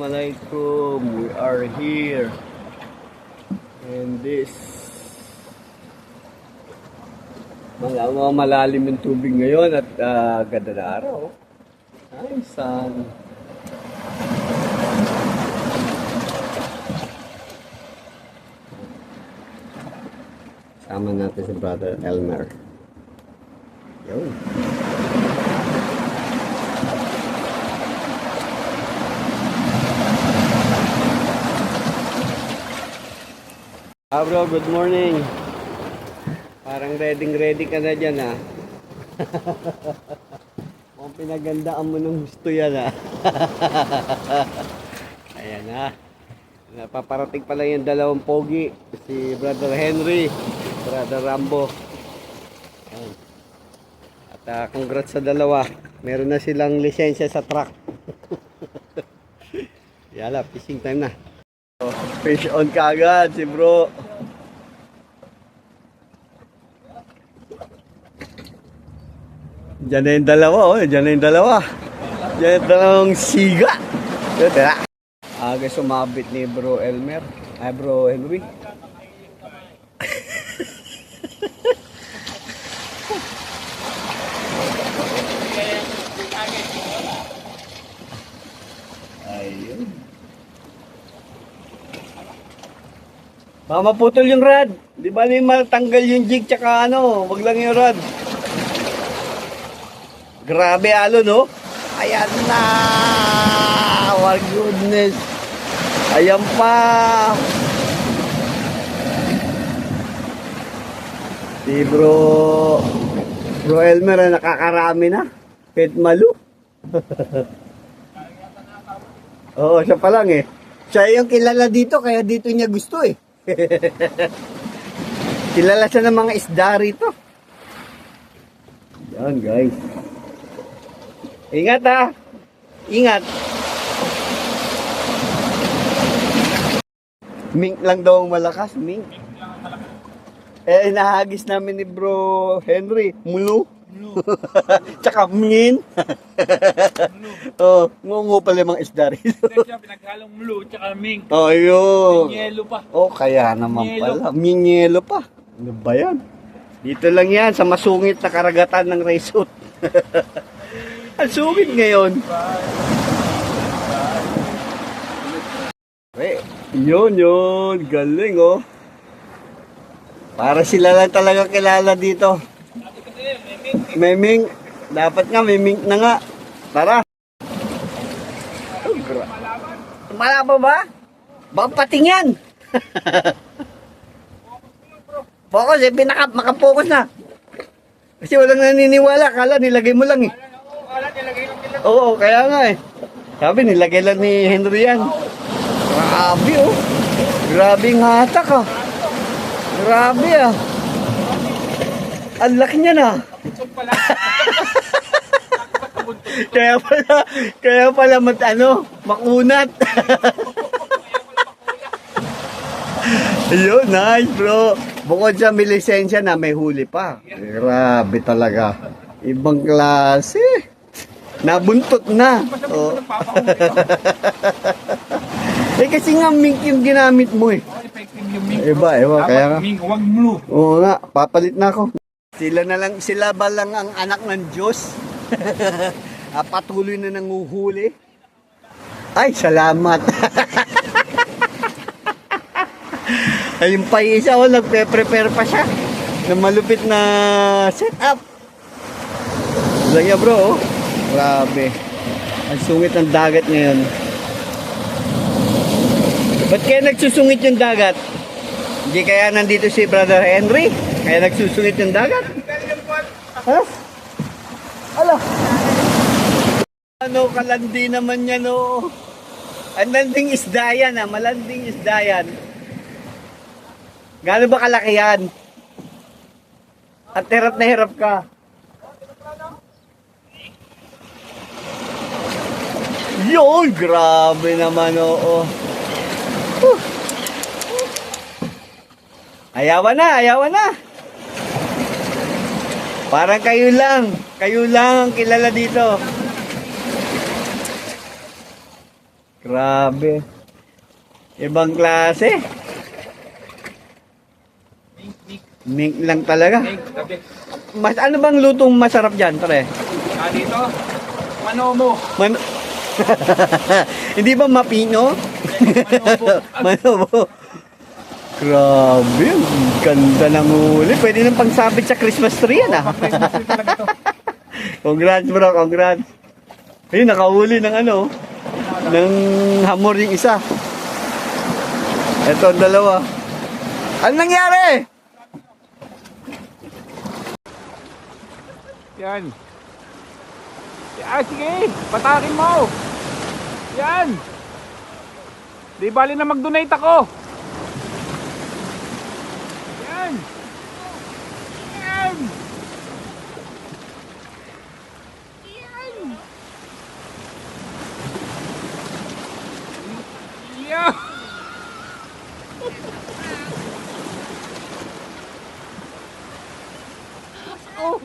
Assalamualaikum. We are here. And this malalim yung tubig ngayon at ganda na araw. Ay, sun. Sama natin si Brother Elmer. Yun. Bro, good morning. Parang ready ka na dyan, ha? Kung pinagandaan mo ng gusto yan, ha? Ayan, ha? Napaparating pala yung dalawang pogi. Si Brother Henry, Brother Rambo. Ayan. At congrats sa dalawa. Meron na silang lisensya sa truck. Yala, fishing time na. Fish on kagad si bro. Diyan na yung dalawa, oh. Diyan na yung dalawa. Diyan yung dalawang siga. Tara. Aga sumabit ni Bro Elmer. Ay, Bro Henry. Ayun. Baka maputol yung rod. Di ba na matanggal yung jig tsaka ano, wag lang yung rod. Grabe alo, no? Ayan na! Oh goodness! Ayan pa! Si Bro Elmer nakakarami na. Kahit malu. Oo, siya pa lang eh. Siya yung kilala dito, kaya dito niya gusto eh. Kilala siya ng mga isda rito. Yan guys. Ingat ha. Ingat. Mink lang daw ang malakas. Mink. Eh, nahagis namin ni Bro Henry. Mulu. Tsaka mingin. Oh, ngungo pala yung mga isda rito. Pinaghalong mulu tsaka ming. Oh, yun. Minyelo pa. Oh, kaya naman pala. Minyelo pa. Ano ba yan? Dito lang yan, sa masungit na karagatan ng resort. Ang sungit ngayon. Yun. Galing, oh. Para sila lang talaga kilala dito. May mink. Dapat nga, may mink na nga. Tara. Malabo ba? Baka patingyan. Focus eh, makapokus na. Kasi walang naniniwala, kala nilagay mo lang eh. Oo, kaya nga eh. Sabi, nilagay lang ni Henry yan. Grabe oh. Grabe ng hatak ah. Grabe ah. Ang laki niya na. kaya pala makunat. Ayun, nice bro. Bukod sa may lisensya na, may huli pa. Grabe talaga. Ibang klase. Nabuntot na. Oh. Eh kasi nga mink yung ginamit mo eh. Iba, kaya nga. Mink, wag mulu. Oo nga, papalit na ako. Sila ba lang ang anak ng Diyos? Patuloy na nanguhuli. Ay, salamat. Ayun pa isa, nagpe-prepare pa siya ng malupit na setup. Lang yan bro, oh. Grabe. Ang sungit ng dagat ngayon. Ba't kaya nagsusungit yung dagat? Hindi kaya nandito si Brother Henry? Kaya nagsusungit yung dagat? Ha? Ala! Ano, kalandi naman yan, oh. Ang landing isda yan, ha? Malanding isda yan. Gaano ba kalaki yan? At hirap na hirap ka. Yun, grabe naman, oo. Ayawan na. Parang kayo lang ang kilala dito. Grabe. Ibang klase. Mink lang talaga. Ming, tabi. Mas ano bang lutong masarap dyan, pre? Dito, manomo. Man Hindi ba mapino? Manomo. Manobo. Grabe, ang ganda ng huli. Pwede nang pangsabit sa Christmas tree yan, ah. Christmas tree talaga to. Congrats, bro, congrats. Ayun, nakahuli ng ano, ng hamor yung isa. Ito, ang dalawa. Ano nangyari? Yan. Yan, sige. Patakin mo. Yan. Di bali na mag-donate ako. Yan. Yan. Yan. Yan. Oh,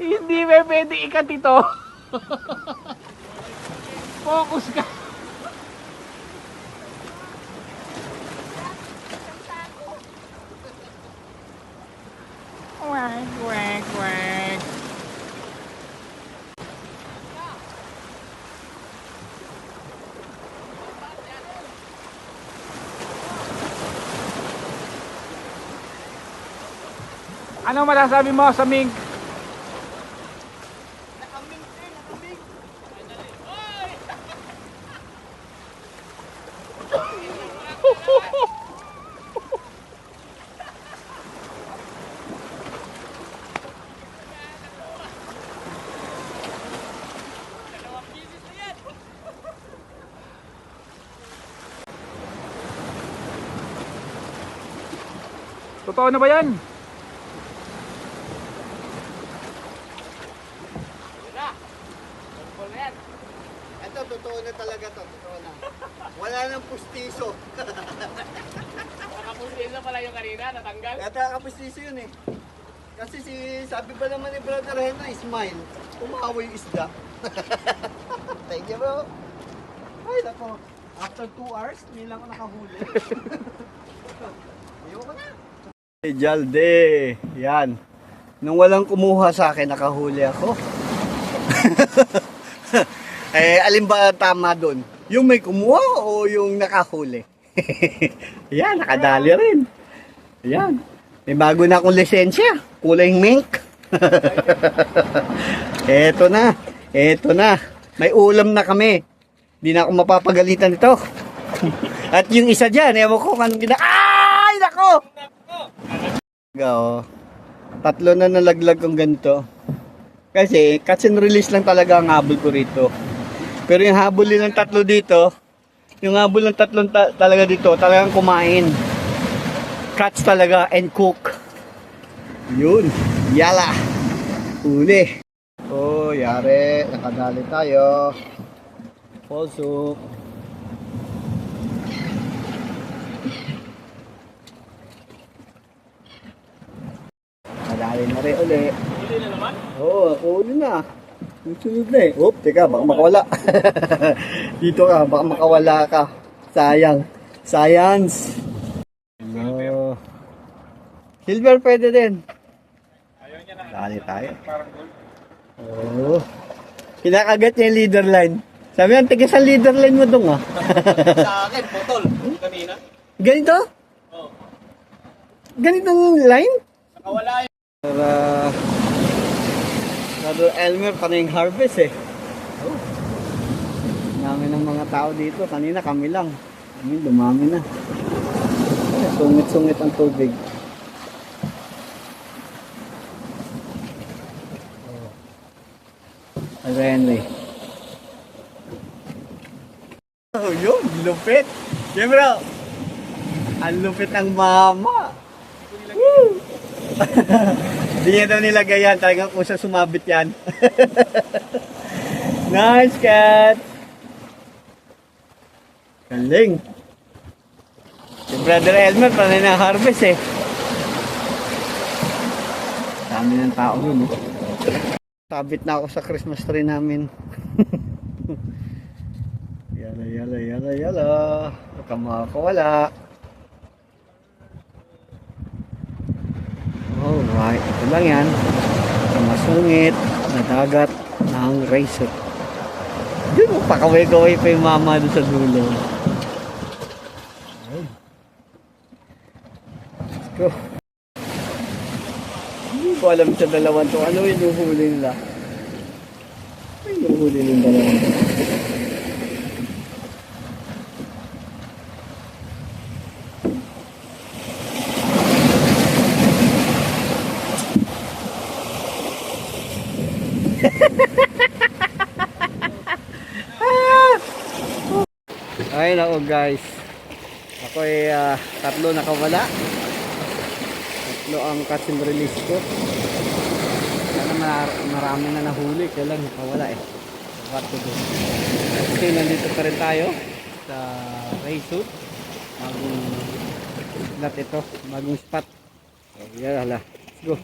hindi ba pwede ikat ito? Focus ka. Quack, quack, quack. Ano masasabi mo sa mink? Totoo na ba yan? Ito, totoo na talaga to. Totoo na. Wala nang pustiso. Nakapusin na pala yung kanina, natanggal. Kaya nakapustiso yun eh. Kasi sabi pa naman ni Brother Henry, smile. Umawa yung isda. Thank you, bro. Ay, nako. After 2 hours, hindi lang ako nakahuli. Ayoko na. Hey, Jalde. Yan. Nung walang kumuha sa akin, nakahuli ako. Alin ba tama doon? Yung may kumuha o yung nakahuli? Yan, nakadali rin. Yan. May bago na akong lisensya. Kulay mink. Eto na. Eto na. May ulam na kami. Hindi na ako mapapagalitan nito. At yung isa dyan, ewan ko anong ay, nako! Oh. 3 na nalaglag kong ganito. Kasi, catch and release lang talaga ang habol ko rito. Pero yung habol nilang 3 dito, yung habol ng 3 talaga dito, talagang kumain. Catch talaga and cook. Yun. Yala. Uli. Oh, yari. Nakadali tayo. Puso. Nakadali na rin uli. Hindi na naman? Oo, uli na. Yung sunod na eh. Oop, teka, baka makawala. Dito ka, baka makawala ka. Sayang. Science. No. Silver pwede din. Ayaw niya na. Dali tayo. Parang gold. Oo. Kinakagat niya yung leader line. Sabi yan, tigas ang leader line mo dong ah. Sa akin, putol. Kanina. Ganito? Oo. Ganitong line? Nakawala yun. Para... Brother Elmer, panay harvest eh. Oh. Dami ng mga tao dito. Kanina kami lang. Kami, dumami na. Ay, sungit-sungit ang tubig. Oh. Henry. Oh, yun, lupit. Yeah, bro. Ang lupit ng mama. Woo! Hindi niya daw nilagay yan. Talagang kung sa sumabit yan. Nice cat. Galing. Si Brother Elmer, panay na harvest eh. Dami ng tao yun. Sabit na ako sa Christmas tree namin. Yala, yala, yala, yala. Baka makakawala. Alright, ito lang yan. Masungit na dagat ng resort. Yun, pakaway-kaway pa yung mama doon sa dulo. Ayun. Let's go. Hindi ko alam sa dalawang to. Ano yung nuhuli nila? Ano yung nuhuli ng dalawang to? Ay nako guys, ako ay tatlo nakawala. Tatlo ang catch and release ko. Sana marami na nahuli, kaya lang nakawala eh. What to do? Okay, nandito pa rin tayo sa resort. Bagong spot ito, bagong spot. So, yan, let's go.